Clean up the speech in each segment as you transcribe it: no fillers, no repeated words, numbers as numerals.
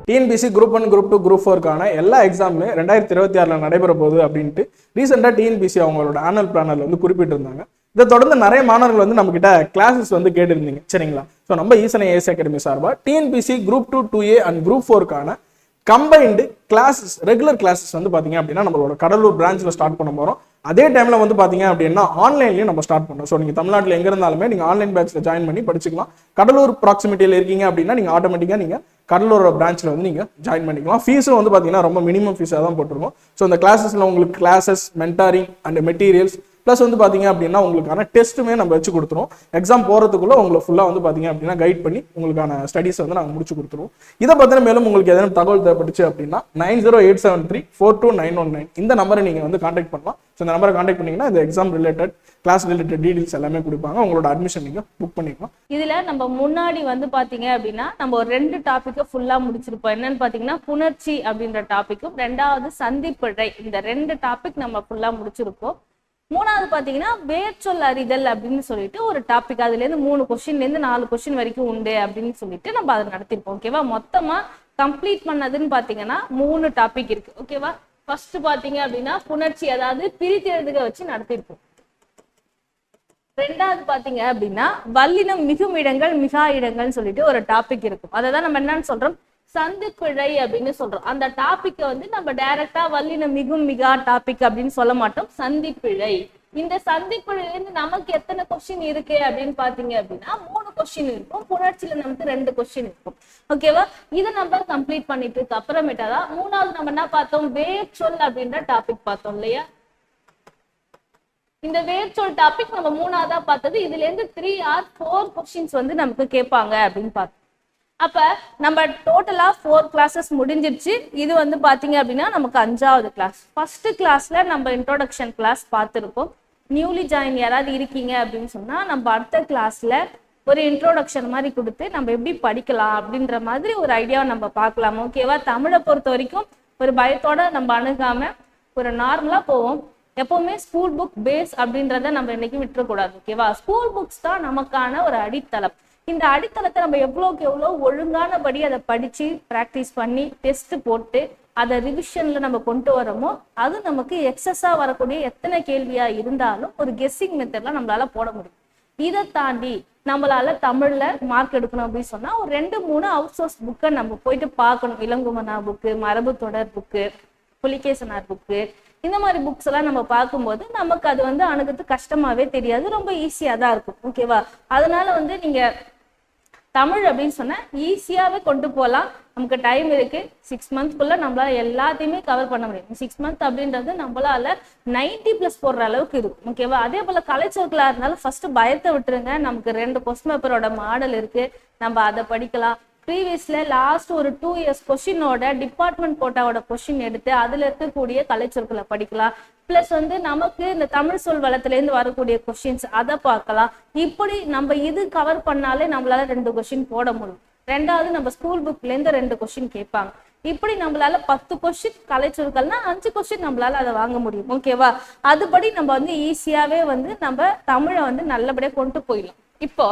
TNPSC group 1 group 2 group 4க்கான எல்லா எக்ஸாமுமே 2026 நடைபெற போகுது அப்படின்ட்டு ரீசெண்டாக டிஎன்பிசி அவங்களோட ஆனுவல் பிளானர்ல வந்து குறிப்பிட்டிருந்தாங்க. இதை தொடர்ந்து நிறைய மாணவர்கள் வந்து நம்ம கிட்ட கிளாஸஸ் வந்து கேட்டிருந்தீங்க சரிங்களா. ஸோ நம்ம ஈசனை ஏஎஸ் அகாடமி சார்பாக TNPSC group 2 2A and group 4க்கான கம்பைன்டு கிளாஸஸ் ரெகுலர் கிளாஸஸ் வந்து பார்த்தீங்க அப்படின்னா நம்மளோட கடலூர் பிரான்ச்சில் ஸ்டார்ட் பண்ண போகிறோம். அதே டைமில் வந்து பார்த்தீங்க அப்படின்னா ஆன்லைன்லையும் நம்ம ஸ்டார்ட் பண்ணோம். ஸோ நீங்கள் தமிழ்நாட்டில் எங்கே இருந்தாலுமே நீங்கள் ஆன்லைன் பேட்சில் ஜாயின் பண்ணி படிச்சுக்கலாம். கடலூர் ப்ராக்சிமிட்டியில் இருக்கீங்க அப்படின்னா நீங்கள் ஆட்டோமேட்டிக்காக நீங்கள் கடலூர் பிரான்ச்சில் வந்து நீங்கள் ஜாயின் பண்ணிக்கலாம். ஃபீஸும் வந்து பார்த்தீங்கன்னா ரொம்ப மினிமம் ஃபீஸாக தான் போட்டிருக்கோம். ஸோ இந்த கிளாஸஸில் உங்களுக்கு classes, mentoring and materials plus வந்து பார்த்தீங்க அப்படின்னா உங்களுக்கான டெஸ்ட்டுமே நம்ம வச்சு கொடுத்துருவோம். எக்ஸாம் போகிறதுக்குள்ள உங்களை ஃபுல்லாக வந்து பார்த்தீங்க அப்படின்னா கைட் பண்ணி உங்களுக்கான ஸ்டடீஸ் வந்து நாங்கள் முடிச்சு கொடுத்துருவோம். இதை பற்றின மேலும் உங்களுக்கு எதனா தகவல் தேவைப்பட்டுச்சு அப்படின்னா 9087342919 இந்த நம்பரை நீங்கள் வந்து கான்டாக்ட் பண்ணலாம். ஸோ இந்த நம்பரை கான்டாக்ட் பண்ணீங்கன்னா இந்த exam related class related details எல்லாமே கொடுப்பாங்க. உங்களோட அட்மிஷன் நீங்கள் புக் பண்ணிக்கலாம். இதில் நம்ம முன்னாடி வந்து பார்த்தீங்க அப்படின்னா நம்ம ஒரு 2 டாப்பிக்கை ஃபுல்லாக முடிச்சிருப்போம். என்னன்னு பார்த்தீங்கன்னா புணர்ச்சி அப்படின்ற டாப்பிக்கும், 2வது சந்திப்பிழை. இந்த 2 டாபிக் நம்ம ஃபுல்லாக முடிச்சிருப்போம். 3வது பார்த்தீங்கன்னா வேர்ச்சொல் அறிதல் அப்படின்னு சொல்லிட்டு ஒரு டாபிக், அதுலேருந்து 3 கொஸ்டின்லேருந்து 4 கொஸ்டின் வரைக்கும் உண்டு அப்படின்னு சொல்லிட்டு நம்ம அதை நடத்திருப்போம். ஓகேவா. மொத்தமாக கம்ப்ளீட் பண்ணதுன்னு பார்த்தீங்கன்னா 3 டாபிக் இருக்கு. ஓகேவா. ஃபர்ஸ்ட் பார்த்தீங்க அப்படின்னா புணர்ச்சி, அதாவது பிரித்தெழுதுக வச்சு நடத்திருப்போம். 2வது பார்த்தீங்க அப்படின்னா வல்லினம் மிகும் இடங்கள் மிகா இடங்கள்னு சொல்லிட்டு ஒரு டாபிக் இருக்கும். அதை தான் நம்ம என்னன்னு சொல்றோம், சந்திப்பிழை அப்படின்னு சொல்றோம். அந்த டாபிக்கை வந்து நம்ம டைரக்டா வல்லினம் மிகும் மிகா டாபிக் அப்படின்னு சொல்ல மாட்டோம், சந்திப்பிழை. இந்த சந்திப்பிழையிலிருந்து நமக்கு எத்தனை கொஸ்டின் இருக்கு அப்படின்னு பாத்தீங்க அப்படின்னா 3 கொஸ்டின் இருக்கும். புணர்ச்சியில நமக்கு 2 கொஸ்டின் இருக்கும். ஓகேவா. இதை நம்ம கம்ப்ளீட் பண்ணிட்டு அப்புறமேட்டாதான் 3வது நம்ம என்ன பார்த்தோம், வேர்ச்சொல் அப்படின்ற டாபிக் பார்த்தோம் இல்லையா. இந்த வேர்ச்சொல் டாபிக் நம்ம 3வதா பார்த்தது. இதுல இருந்து 3 or 4 கொஸ்டின்ஸ் வந்து நமக்கு கேட்பாங்க அப்படின்னு பார்த்தோம். அப்ப நம்ம டோட்டலா 4 கிளாஸஸ் முடிஞ்சிருச்சு. இது வந்து பாத்தீங்க அப்படின்னா நமக்கு 5வது கிளாஸ். ஃபர்ஸ்ட் கிளாஸ்ல நம்ம இன்ட்ரோடக்ஷன் கிளாஸ் பார்த்துருக்கோம். நியூலி ஜாயின் யாராவது இருக்கீங்க அப்படின்னு சொன்னா நம்ம அடுத்த கிளாஸ்ல ஒரு இன்ட்ரோடக்ஷன் மாதிரி கொடுத்து நம்ம எப்படி படிக்கலாம் அப்படின்ற மாதிரி ஒரு ஐடியாவை நம்ம பார்க்கலாம். ஓகேவா. தமிழை பொறுத்த வரைக்கும் ஒரு பயத்தோட நம்ம அணுகாம ஒரு நார்மலா போவோம். எப்பவுமே ஸ்கூல் புக் பேஸ் அப்படின்றத நம்ம இன்னைக்கு விட்டுறக்கூடாது. ஓகேவா. ஸ்கூல் புக்ஸ் தான் நமக்கான ஒரு அடித்தளம். இந்த அடித்தளத்தை நம்ம எவ்வளோக்கு எவ்வளோ ஒழுங்கானபடி அதை படிச்சு ப்ராக்டிஸ் பண்ணி டெஸ்ட் போட்டு அதை ரிவிஷன்ல நம்ம கொண்டு வரோமோ அது நமக்கு எக்ஸஸா வரக்கூடிய எத்தனை கேள்வியா இருந்தாலும் ஒரு கெஸ்ஸிங் மெத்தட்ல நம்மளால போட முடியும். இதை தாண்டி நம்மளால தமிழ்ல மார்க் எடுக்கணும் அப்படின்னு சொன்னா ஒரு 2-3 அவுட் சோர்ஸ் புக்கை நம்ம போயிட்டு பார்க்கணும். இளங்குமனா புக்கு, மரபு தொடர் புக்கு, புலிகேசனார் புக்கு, இந்த மாதிரி புக்ஸ் எல்லாம் நம்ம பார்க்கும்போது நமக்கு அது வந்து அணுகிறது கஷ்டமாவே தெரியாது, ரொம்ப ஈஸியா தான் இருக்கும். ஓகேவா. அதனால வந்து நீங்க தமிழ் அப்படின்னு சொன்னா ஈஸியாவே கொண்டு போகலாம். நமக்கு டைம் இருக்கு. 6 மந்த்க்குள்ள நம்மளால எல்லாத்தையுமே கவர் பண்ண முடியும். 6 மந்த் அப்படின்றது நம்மளால 90+ போடுற அளவுக்கு இருக்கும். ஓகேவா. அதே போல கலைச்சொற்களா இருந்தாலும் ஃபர்ஸ்ட் பயத்தை விட்டுருங்க. நமக்கு 2 கொஸ்டின் பேப்பரோட மாடல் இருக்கு, நம்ம அதை படிக்கலாம். ப்ரீவியஸ்ல லாஸ்ட் ஒரு 2 இயர்ஸ் கொஸ்டினோட டிபார்ட்மெண்ட் கோட்டாவோட கொஸ்டின் எடுத்து அதுல இருக்கக்கூடிய கலைச்சொற்களை படிக்கலாம். பிளஸ் வந்து நமக்கு இந்த தமிழ் சொல் வளத்துல இருந்து வரக்கூடிய கொஸ்டின்ஸ் அதை பார்க்கலாம். இப்படி நம்ம இது கவர் பண்ணாலே நம்மளால 2 கொஸ்டின் போட முடியும். 2வது நம்ம ஸ்கூல் புக்ல இருந்து 2 கொஸ்டின் கேட்பாங்க. இப்படி நம்மளால 10 கொஸ்டின் கலைச்சொற்கள்னா 5 கொஸ்டின் நம்மளால அதை வாங்க முடியும். ஓகேவா. அதுபடி நம்ம வந்து ஈஸியாவே வந்து நம்ம தமிழை வந்து நல்லபடியா கொண்டு போயிடலாம். இப்போ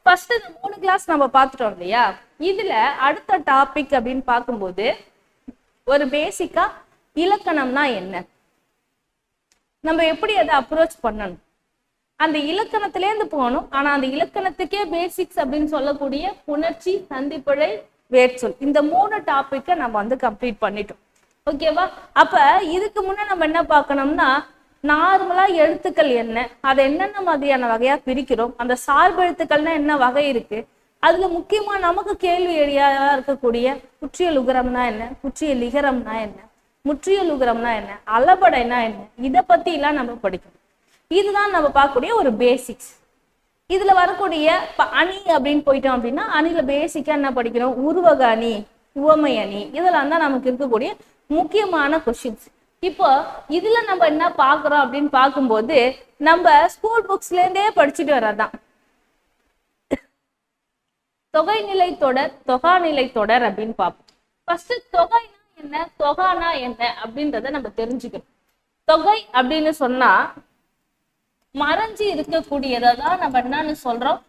ஃபர்ஸ்ட் இந்த 3 கிளாஸ் நம்ம பார்த்துட்டோம் இல்லையா. இதுல அடுத்த டாபிக் அப்படின்னு பார்க்கும்போது ஒரு பேசிக்கா இலக்கணம்னா என்ன, நம்ம எப்படி அதை அப்ரோச் பண்ணணும், அந்த இலக்கணத்திலேருந்து போகணும். ஆனா அந்த இலக்கணத்துக்கே பேசிக்ஸ் அப்படின்னு சொல்லக்கூடிய புணர்ச்சி, சந்திப்பிழை, வேர்ச்சொல், இந்த 3 டாபிக்கை நம்ம வந்து கம்ப்ளீட் பண்ணிட்டோம். ஓகேவா. அப்ப இதுக்கு முன்ன நம்ம என்ன பார்க்கணும்னா நார்மலா எழுத்துக்கள் என்ன, அதை என்னென்ன மாதிரியான வகையா பிரிக்கிறோம், அந்த சார்பு எழுத்துக்கள்னா என்ன வகை இருக்கு, அதுல முக்கியமா நமக்கு கேள்வி எளியா இருக்கக்கூடிய குற்றிய லுகரம்னா என்ன, குற்றிய லிகரம்னா என்ன, முற்றிய லுகரம்னா என்ன, அளபடைனா என்ன, இதை பத்தி எல்லாம் நம்ம படிக்கணும். இதுதான் நம்ம பார்க்கக்கூடிய ஒரு பேசிக்ஸ். இதுல வரக்கூடிய அணி அப்படின்னு போயிட்டோம் அப்படின்னா அணில பேசிக்கா என்ன படிக்கிறோம், உருவக அணி, உவமை அணி, இதெல்லாம் தான் நமக்கு இருக்கக்கூடிய முக்கியமான கொஸ்டின்ஸ். இப்போ இதுல நம்ம என்ன பாக்குறோம் அப்படின்னு பார்க்கும்போது நம்ம ஸ்கூல் புக்ஸ்ல இருந்தே படிச்சுட்டு வர்றதுதான் தொகைநிலை தொடர், தொகாநிலை தொடர் அப்படின்னு பார்ப்போம். ஃபர்ஸ்ட் தொகைனா என்ன, தொகானா என்ன அப்படின்றத நம்ம தெரிஞ்சுக்கணும். தொகை அப்படின்னு சொன்னா மறைஞ்சு இருக்கக்கூடியதான் நம்ம என்னன்னு சொல்றோம்,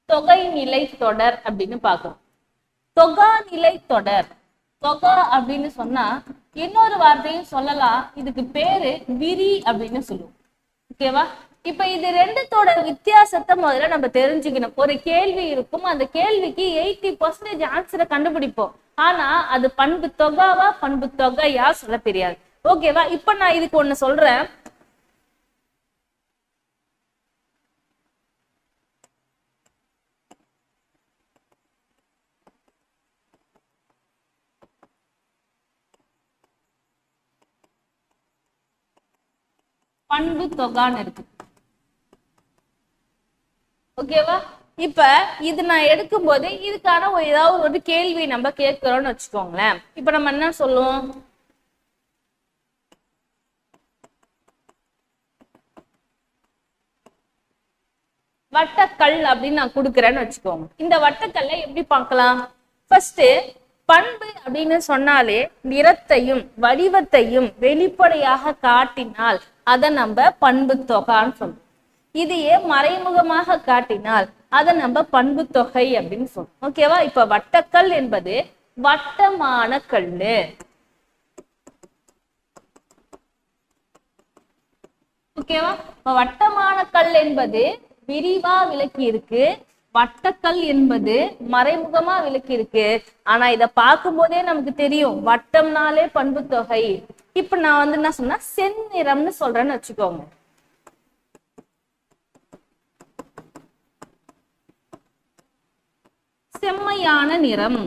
தொகைநிலை தொடர் அப்படின்னு பார்க்கணும். தொகாநிலை தொடர். தொகா அப்படின்னு சொன்னா இன்னொரு வார்த்தையும் சொல்லலாம், இதுக்கு பேரு விரி அப்படின்னு சொல்லுவோம். ஓகேவா? இப்ப இது ரெண்டுத்தோட வித்தியாசத்தை முதல்ல நம்ம தெரிஞ்சுக்கணும். ஒரு கேள்வி இருக்கும், அந்த கேள்விக்கு 80% ஆன்சரை கண்டுபிடிப்போம். ஆனா அது பண்பு தொகாவா பண்பு தொகையா சொல்ல தெரியாது. ஓகேவா? இப்ப நான் இதுக்கு ஒண்ணு சொல்றேன். பண்பு தொகான்னு இருக்கு. ஓகேவா? இப்ப இது நான் எடுக்கும் போது இதுக்கான ஏதாவது ஒரு கேள்வி நம்ம கேட்கிறோம்னு வச்சுக்கோங்களேன். இப்ப நம்ம என்ன சொல்லுவோம்? வட்டக்கல் அப்படின்னு நான் கொடுக்குறேன்னு வச்சுக்கோங்க. இந்த வட்டக்கல்லை எப்படி பார்க்கலாம்? ஃபர்ஸ்ட் பண்பு அப்படின்னு சொன்னாலே நிறத்தையும் வடிவத்தையும் வெளிப்படையாக காட்டினால் அதை நம்ம பண்பு தொகான்னு சொல்லுவோம். இதையே மறைமுகமாக காட்டினால் அதை நம்ம பண்பு தொகை அப்படின்னு சொல்லுவோம். ஓகேவா? இப்ப வட்டக்கல் என்பது வட்டமான கல்லு. ஓகேவா? வட்டமான கல் என்பது விரிவா விளக்கி இருக்கு, வட்டக்கல் என்பது மறைமுகமா விளக்கி இருக்கு. ஆனா இத பார்க்கும் போதே நமக்கு தெரியும் வட்டம்னாலே பண்பு தொகை. இப்ப நான் வந்து என்ன சொன்னா செந்நிறம்னு சொல்றேன்னு வச்சுக்கோங்க. செம்மையான நிறம்.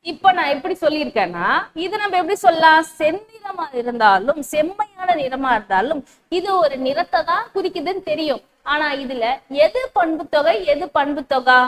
இப்ப நான் எப்படி சொல்லியிருக்கேன்னா இது நம்ம எப்படி சொல்லலாம்? செந்நிறமா இருந்தாலும் செம்மையான நிறமா இருந்தாலும் இது ஒரு நிறத்தை தான் குறிக்குதுன்னு தெரியும். ஆனா இதுல எது பண்பு தொகை எது பண்பு தொகா?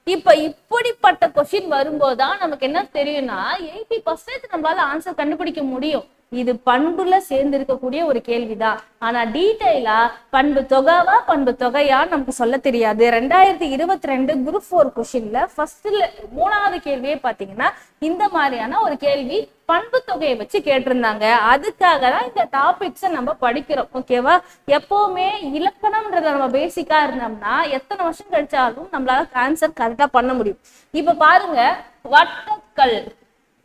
இப்ப இப்படிப்பட்ட கொஸ்டின் வரும்போதுதான் நமக்கு என்ன தெரியும்னா 80% நம்மளால ஆன்சர் கண்டுபிடிக்க முடியும். இது பண்புல சேர்ந்து இருக்கக்கூடிய ஒரு கேள்விதான். ஆனா டீடைலா பண்பு தொகாவா பண்பு தொகையா நமக்கு சொல்ல தெரியாது. 2022 குரூப் 4 கொஸ்டின்ல ஃபர்ஸ்ட்ல 3வது கேள்வியே பாத்தீங்கன்னா இந்த மாதிரியான ஒரு கேள்வி பண்பு தொகையை வச்சு கேட்டிருந்தாங்க. அதுக்காக தான் இந்த டாபிக்ஸை நம்ம படிக்கிறோம். ஓகேவா? எப்பவுமே இலக்கணம்ன்றத நம்ம பேசிக்கா இருந்தோம்னா எத்தனை வருஷம் கழிச்சாலும் நம்மளால ஆன்சர் கரெக்டா பண்ண முடியும். இப்ப பாருங்க, வட்டக்கல்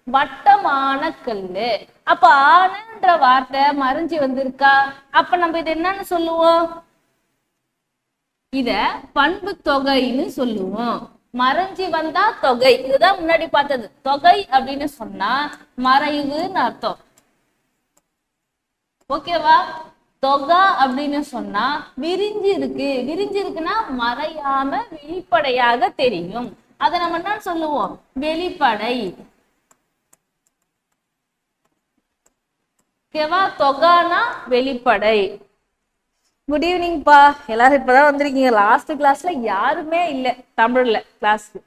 வட்டமான கல்லு. அப்ப ஆனன்ற வார்த்தை மறைஞ்சி வந்திருக்கா? அப்ப நம்ம இது என்னன்னு சொல்லுவோம்? இத பண்பு தொகைன்னு சொல்லுவோம். மறைஞ்சி வந்தா தொகை. இதுதான் முன்னாடி பார்த்தது. தொகை அப்படின்னு சொன்னா மறைவுன்னு அர்த்தம். ஓகேவா? தொகா அப்படின்னு சொன்னா விரிஞ்சு இருக்கு. விரிஞ்சு இருக்குன்னா மறையாம வெளிப்படையாக தெரியும். அதை நம்ம என்ன சொல்லுவோம்? வெளிப்படை. ஓகேவா? தொகானா வெளிப்படை. குட் ஈவினிங்ப்பா, எல்லாரும் இப்பதான் வந்திருக்கீங்க. லாஸ்ட் கிளாஸ்ல யாருமே இல்ல தமிழ்ல கிளாஸ்க்கு.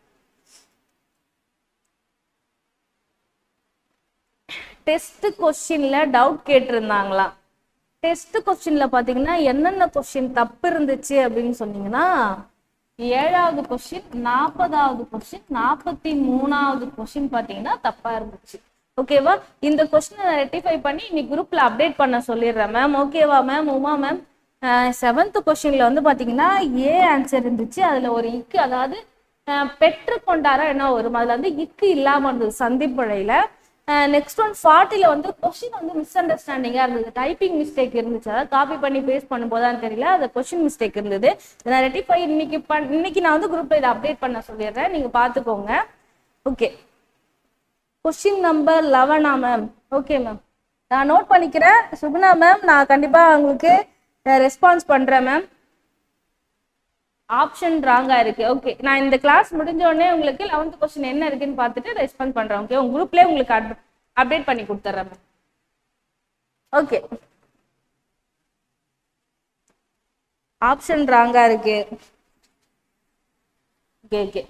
டெஸ்ட் கொஸ்டின்ல டவுட் கேட்டிருந்தாங்களாம். டெஸ்ட் கொஸ்டின்ல பாத்தீங்கன்னா என்னென்ன கொஸ்டின் தப்பு இருந்துச்சு அப்படின்னு சொன்னீங்கன்னா 7வது கொஸ்டின், 40வது கொஸ்டின், 43வது கொஸ்டின் பாத்தீங்கன்னா தப்பா இருந்துச்சு. ஓகேவா? இந்த கொஸ்டினை ரெட்டிஃபை பண்ணி இன்னைக்கு குரூப்ல அப்டேட் பண்ண சொல்லிடுறேன் மேம். ஓகேவா மேம்? உமா மேம், 7th கொஸ்டின்ல வந்து பாத்தீங்கன்னா ஏ ஆன்சர் இருந்துச்சு. அதுல ஒரு இக்கு, அதாவது பெற்று கொண்டாரா என்ன வரும், அதுல வந்து இக்கு இல்லாம இருந்தது சந்திப்பழையில. நெக்ஸ்ட் ஒன் 40ல வந்து கொஸ்டின் வந்து மிஸ் அண்டர்ஸ்டாண்டிங்கா இருந்தது. டைப்பிங் மிஸ்டேக் இருந்துச்சு, அதாவது காப்பி பண்ணி பேஸ்ட் பண்ணும்போதான் தெரியல, அது கொஸ்டின் மிஸ்டேக் இருந்தது. நான் ரெட்டிஃபை இன்னைக்கு நான் வந்து குரூப்ல இதை அப்டேட் பண்ண சொல்லிடுறேன், நீங்க பாத்துக்கோங்க. Okay, question number 11 ma'am. Okay ma'am, நான் நோட் பண்ணிக்கிறேன். சுகுணா மேம், நான் கண்டிப்பா உங்களுக்கு ரெஸ்பான்ஸ் பண்றேன் மேம். ஆப்ஷன் ராங்கா இருக்கு. ஓகே, நான் இந்த கிளாஸ் முடிஞ்ச உடனே உங்களுக்கு 11th கொஸ்டின் என்ன இருக்குன்னு பார்த்துட்டு ரெஸ்பான்ஸ் பண்றேன். ஓகே, உங்க குரூப்லயே உங்களுக்கு அப்டேட் பண்ணி கொடுத்துறேன் மேம். ஓகே, ஆப்ஷன் ராங்கா இருக்கு. ஓகே ஓகே,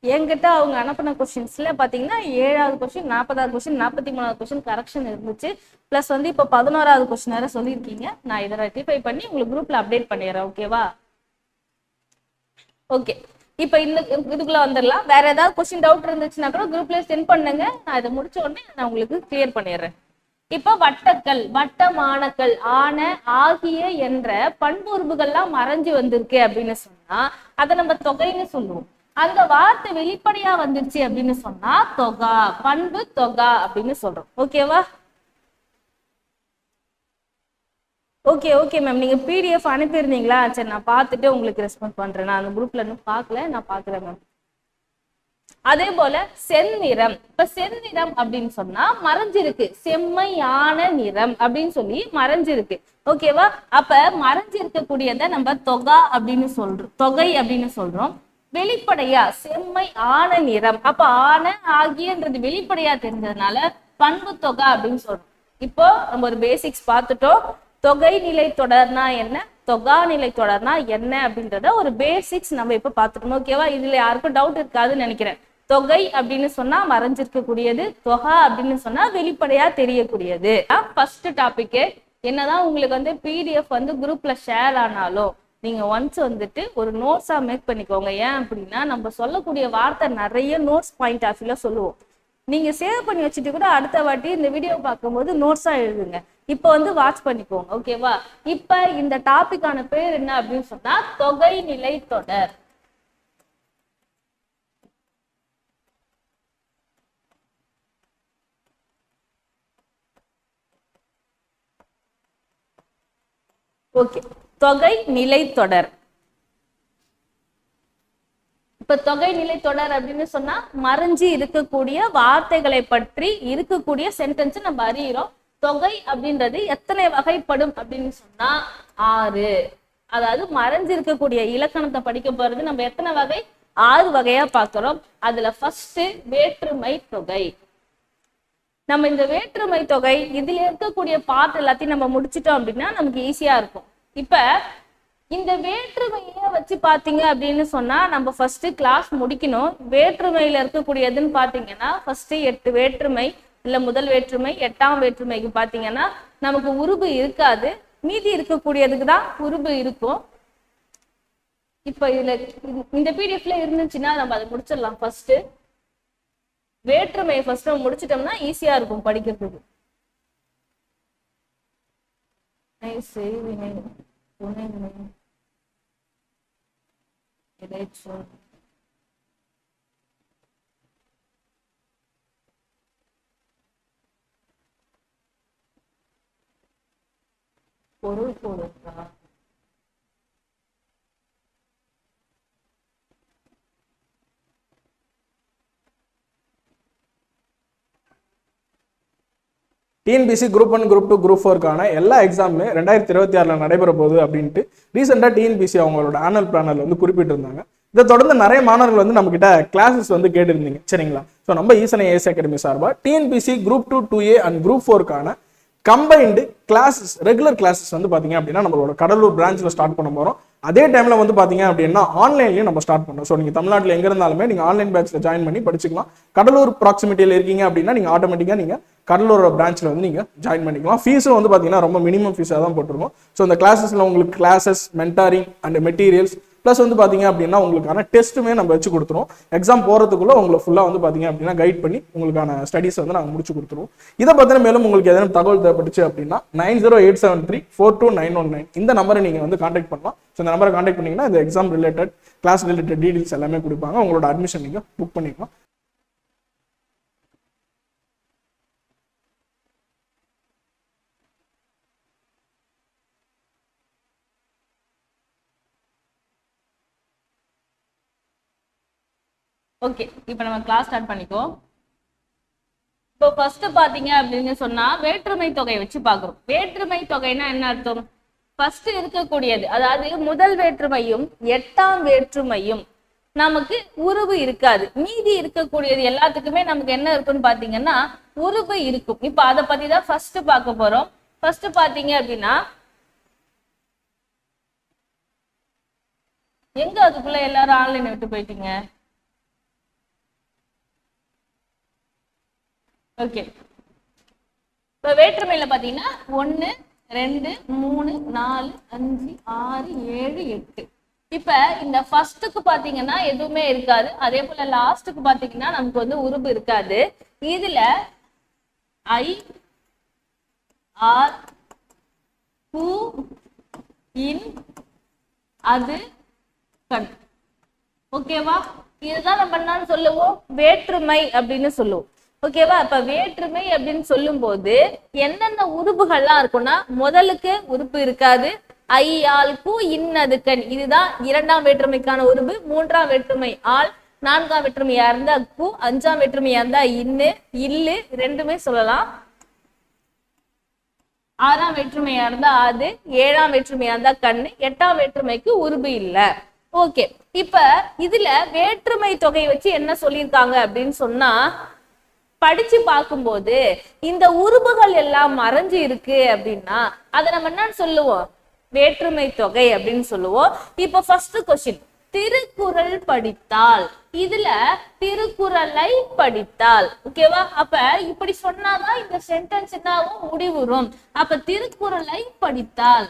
என்கிட்ட அவங்க அனுப்பின கொஸ்டின்ஸ்ல பாத்தீங்கன்னா 7வது கொஸ்டின், 40வது கொஸ்டின், 43வது கொஸ்டின் கரெக்ஷன் இருந்துச்சு. பிளஸ் வந்து இப்போ 11வது கொஸ்டின் வேற சொல்லியிருக்கீங்க. நான் இதை ரெட்டிஃபை பண்ணி உங்களுக்கு குரூப்ல அப்டேட் பண்ணிடுறேன். ஓகேவா? ஓகே, இப்போ இந்த இதுக்குள்ள வந்துடலாம். வேற ஏதாவது கொஸ்டின் டவுட் இருந்துச்சுன்னா கூட குரூப்ல சென்ட் பண்ணுங்க. நான் இதை முடிச்ச உடனே நான் உங்களுக்கு கிளியர் பண்ணிடுறேன். இப்ப வட்டக்கல், வட்டமானக்கல், ஆன, ஆகிய என்ற பண்புறுப்புகள்லாம் மறைஞ்சு வந்திருக்கு அப்படின்னு சொன்னா அதை நம்ம தொகைன்னு சொல்லுவோம். அந்த வார்த்தை வெளிப்படையா வந்துருச்சு அப்படின்னு சொன்னா தொகா, பண்பு தொகா அப்படின்னு சொல்றோம். ஓகேவா? ஓகே மேம், நீங்க PDF அனுப்பியிருந்தீங்களா? சரி, நான் பார்த்துட்டு உங்களுக்கு ரெஸ்பாண்ட் பண்றேன். நான் அந்த குரூப்ல இன்னும் பார்க்கல, நான் பார்க்குறேன் மேம். அதே போல செந்நிறம். இப்ப செந்நிறம் அப்படின்னு சொன்னா மறைஞ்சிருக்கு, செம்மையான நிறம் அப்படின்னு சொல்லி மறைஞ்சிருக்கு. ஓகேவா? அப்ப மறைஞ்சிருக்கக்கூடியதை நம்ம தொகா அப்படின்னு சொல்றோம், தொகை அப்படின்னு சொல்றோம். வெளிப்படையா செம்மை ஆன நிறம், அப்ப ஆன ஆகியன்றது வெளிப்படையா தெரிஞ்சதுனால பண்பு தொகை அப்படின்னு சொல்றோம். இப்போ நம்ம ஒரு பேசிக்ஸ் பார்த்துட்டோம். தொகை நிலை தொடர்னா என்ன, தொகா நிலை தொடர்னா என்ன அப்படின்றத ஒரு பேசிக்ஸ் நம்ம இப்ப பார்த்துக்கணும். ஓகேவா? இதுல யாருக்கும் டவுட் இருக்காதுன்னு நினைக்கிறேன். தொகை அப்படின்னு சொன்னா மறைஞ்சிருக்கக்கூடியது, தொகா அப்படின்னு சொன்னா வெளிப்படையா தெரியக்கூடியது. First topic. என்னதான் உங்களுக்கு வந்து PDF வந்து குரூப்ல ஷேர் ஆனாலும் நீங்க ஒன்ஸ் வந்துட்டு ஒரு நோட்ஸா மேக் பண்ணிக்கோங்க. ஏன் அப்படின்னா நம்ம சொல்லக்கூடிய வார்த்தை நிறைய நோட்ஸ் பாயிண்ட் ஆஃப் வியூல சொல்லுவோம். நீங்க சேவ் பண்ணி வச்சுட்டு கூட அடுத்த வாட்டி இந்த வீடியோ பார்க்கும்போது நோட்ஸா எழுதுங்க. இப்போ வந்து வாட்ச் பண்ணிக்கோங்க. ஓகேவா? இப்ப இந்த டாபிக்கான பேர் என்ன அப்படின்னு சொன்னா தொகை நிலை தொடர். ஓகே, தொகை நிலை தொடர். இப்ப தொகை நிலை தொடர் அப்படின்னு சொன்னா மறைஞ்சு இருக்கக்கூடிய வார்த்தைகளை பற்றி இருக்கக்கூடிய சென்டென்ஸ் நம்ம அறிகிறோம். தொகை அப்படின்றது எத்தனை வகைப்படும் அப்படின்னு சொன்னா 6. அதாவது மறைஞ்சு இருக்கக்கூடிய இலக்கணத்தை படிக்க போறது நம்ம எத்தனை வகை? 6 வகையா பார்க்கிறோம். அதுல ஃபர்ஸ்ட் வேற்றுமை தொகை. நம்ம இந்த வேற்றுமை தொகை இதுல இருக்கக்கூடிய பார்ட் எல்லாத்தையும் நம்ம முடிச்சிட்டோம் அப்படின்னா நமக்கு ஈஸியா இருக்கும். இப்ப இந்த வேற்றுமையை வச்சு பாத்தீங்க அப்படின்னு சொன்னா நம்ம ஃபர்ஸ்ட் கிளாஸ் முடிக்கணும். வேற்றுமையில இருக்கக்கூடியதுன்னு பாத்தீங்கன்னா ஃபர்ஸ்ட் 8 வேற்றுமை, இல்ல முதல் வேற்றுமை, 8ஆம் வேற்றுமைக்கு பாத்தீங்கன்னா நமக்கு உருபு இருக்காது. மீதி இருக்கக்கூடியதுக்கு தான் உருபு இருக்கும். இப்ப இதுல இந்த PDFல இருந்துச்சுன்னா நம்ம அதை முடிச்சிடலாம். ஃபர்ஸ்ட் வேற்றுமையை ஃபர்ஸ்ட் நம்ம முடிச்சிட்டோம்னா ஈஸியா இருக்கும் படிக்கிறதுக்கு. செய்வினை, துணைவினை, இடைச்சொல், பொருள் பொருளா, டிஎன்பிசி குரூப் 1, குரூப் 2, குரூப் 4க்கான எல்லா எக்ஸாமுமே 2026 நடைபெற போகுது அப்படின்ட்டு ரீசெண்டாக டிஎன்பிசி அவங்களோட ஆனுவல் பிளானர்ல வந்து குறிப்பிட்டிருந்தாங்க. இதை தொடர்ந்து நிறைய மாணவர்கள் வந்து நம்ம கிட்ட கிளாஸஸ் வந்து கேட்டிருந்தீங்க. சரிங்களா? ஸோ நம்ம ஈசனை ஏஎஸ் அகாடமி சார்பாக TNPSC group 2, 2A and group 4க்கான கம்பைன்டு கிளாஸஸ், ரெகுலர் கிளாஸஸ் வந்து பார்த்தீங்க அப்படின்னா நம்மளோட கடலூர் பிரான்ச்சில் ஸ்டார்ட் பண்ண போகிறோம். அதே டைமில் வந்து பார்த்தீங்க அப்படின்னா ஆன்லைன்லையும் நம்ம ஸ்டார்ட் பண்ணோம். ஸோ நீங்கள் தமிழ்நாட்டில் எங்கே இருந்தாலுமே நீங்கள் ஆன்லைன் பேட்சில் ஜாயின் பண்ணி படிச்சுக்கலாம். கடலூர் ப்ராக்சிமிட்டியில் இருக்கீங்க அப்படின்னா நீங்கள் ஆட்டோமேட்டிக்காக நீங்கள் கடலூர் பிரான்ச்சில் வந்து நீங்கள் ஜாயின் பண்ணிக்கலாம். ஃபீஸும் வந்து பார்த்தீங்கன்னா ரொம்ப மினிமம் ஃபீஸாக தான் போட்டிருக்கோம். ஸோ இந்த கிளாஸஸில் உங்களுக்கு classes, mentoring and materials plus வந்து பார்த்தீங்க அப்படின்னா உங்களுக்கான டெஸ்ட்டுமே நம்ம வச்சு கொடுத்துருவோம். எக்ஸாம் போகிறதுக்குள்ள உங்களை ஃபுல்லாக வந்து பார்த்தீங்க அப்படின்னா கைட் பண்ணி உங்களுக்கான ஸ்டடீஸ் வந்து நாங்கள் முடிச்சு கொடுத்துருவோம். இதை பற்றின மேலும் உங்களுக்கு எதனா தகவல் தேவைப்பட்டுச்சு அப்படின்னா 9087342919 இந்த நம்பரை நீங்கள் வந்து கான்டாக்ட் பண்ணலாம். ஸோ இந்த நம்பரை கான்டாக்ட் பண்ணிங்கன்னா இந்த exam related, class related details எல்லாமே கொடுப்பாங்க. உங்களோட அட்மிஷன் நீங்கள் புக் பண்ணிக்கலாம். ஓகே, இப்போ நம்ம கிளாஸ் ஸ்டார்ட் பண்ணிக்குவோம். இப்போ ஃபர்ஸ்ட் பாத்தீங்க அப்படின்னு சொன்னா வேற்றுமை தொகை வச்சு பார்க்குறோம். வேற்றுமை தொகைன்னா என்ன அர்த்தம்? ஃபர்ஸ்ட் இருக்கக்கூடியது, அதாவது முதல் வேற்றுமையும் 8ஆம் வேற்றுமையும் நமக்கு உருவு இருக்காது. மீதி இருக்கக்கூடியது எல்லாத்துக்குமே நமக்கு என்ன இருக்குன்னு பாத்தீங்கன்னா உருவு இருக்கும். இப்போ அதை பத்தி தான் ஃபர்ஸ்ட் பார்க்க போறோம். ஃபர்ஸ்ட் பாத்தீங்க அப்படின்னா எங்க அதுக்குள்ள எல்லாரும் ஆன்லைன் விட்டு போயிட்டீங்க? ஓகே, இப்ப வேற்றுமையில பாத்தீங்கன்னா 1, 2, 3, 4, 5, 6, 7, 8. இப்ப இந்த ஃபர்ஸ்ட்டுக்கு பாத்தீங்கன்னா எதுவுமே இருக்காது. அதே போல லாஸ்ட்டுக்கு பாத்தீங்கன்னா நமக்கு வந்து உருபு இருக்காது. இதுல I, ஆர் ஹூ இன் அது கண். ஓகேவா? இதுதான் நம்ம என்ன சொல்லுவோம், வேற்றுமை அப்படின்னு சொல்லுவோம். ஓகேவா? இப்ப வேற்றுமை அப்படின்னு சொல்லும் போது என்னென்ன உறுப்புகள்லாம் இருக்கும்னா, முதலுக்கு உறுப்பு இருக்காது. ஐ ஆல் கு இன்னது கண், இதுதான் இரண்டாம் வேற்றுமைக்கான உறுப்பு. மூன்றாம் வேற்றுமை ஆள், நான்காம் வேற்றுமையா இருந்தா கு, அஞ்சாம் வேற்றுமையா இருந்தா இன்னு இல்லு ரெண்டுமே சொல்லலாம். ஆறாம் வேற்றுமையா இருந்தா அது, ஏழாம் வேற்றுமையா இருந்தா கண்ணு, எட்டாம் வேற்றுமைக்கு உருபு இல்ல. ஓகே, இப்ப இதுல வேற்றுமை தொகை வச்சு என்ன சொல்லியிருக்காங்க அப்படின்னு சொன்னா, படிச்சு பார்க்கும்போது இந்த உருபுகள் எல்லாம் மறைஞ்சு இருக்கு அப்படின்னா அதை நம்ம என்ன சொல்லுவோம், வேற்றுமை தொகை அப்படின்னு சொல்லுவோம். இப்ப ஃபர்ஸ்ட் கொஸ்டின், திருக்குறள் படித்தால், இதுல திருக்குறளை படித்தால். ஓகேவா? அப்ப இப்படி சொன்னாதான் இந்த சென்டென்ஸ் என்னாவும் முடிவுறும். அப்ப திருக்குறளை படித்தால்